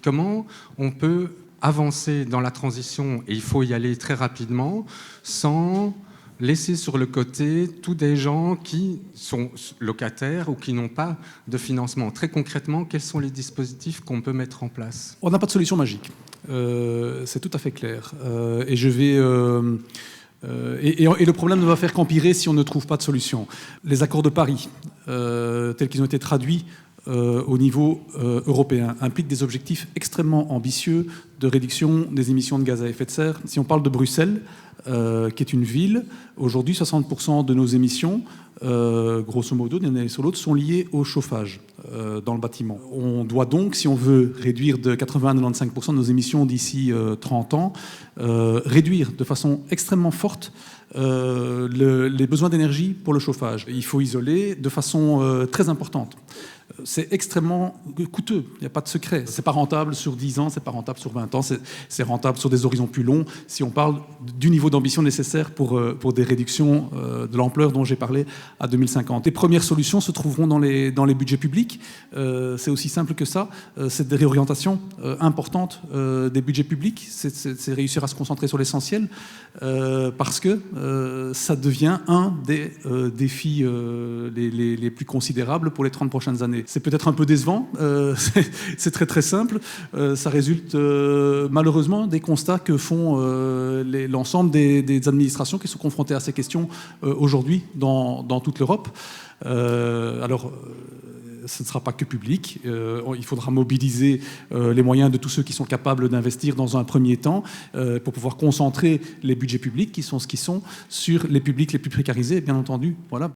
Comment on peut avancer dans la transition, et il faut y aller très rapidement, sans laisser sur le côté tous des gens qui sont locataires ou qui n'ont pas de financement. Très concrètement, quels sont les dispositifs qu'on peut mettre en place? On n'a pas de solution magique, c'est tout à fait clair. Et je vais... Et le problème ne va faire qu'empirer si on ne trouve pas de solution. Les accords de Paris, tels qu'ils ont été traduits au niveau européen, impliquent des objectifs extrêmement ambitieux de réduction des émissions de gaz à effet de serre. Si on parle de Bruxelles, qui est une ville, aujourd'hui 60% de nos émissions, grosso modo, d'une année sur l'autre, sont liées au chauffage dans le bâtiment. On doit donc, si on veut réduire de 80 à 95% de nos émissions d'ici 30 ans, réduire de façon extrêmement forte les besoins d'énergie pour le chauffage. Il faut isoler de façon très importante. C'est extrêmement coûteux, il n'y a pas de secret. C'est pas rentable sur 10 ans, c'est pas rentable sur 20 ans, c'est rentable sur des horizons plus longs si on parle du niveau d'ambition nécessaire pour des réductions de l'ampleur dont j'ai parlé à 2050. Les premières solutions se trouveront dans les budgets publics. C'est aussi simple que ça. C'est des réorientations importantes des budgets publics. C'est réussir à se concentrer sur l'essentiel parce que ça devient un des défis les plus considérables pour les 30 prochaines années. C'est peut-être un peu décevant, c'est très très simple. Ça résulte malheureusement des constats que font l'ensemble des administrations qui sont confrontées à ces questions aujourd'hui dans toute l'Europe. Alors, ce ne sera pas que public. Il faudra mobiliser les moyens de tous ceux qui sont capables d'investir dans un premier temps pour pouvoir concentrer les budgets publics, qui sont ce qu'ils sont, sur les publics les plus précarisés, bien entendu. Voilà.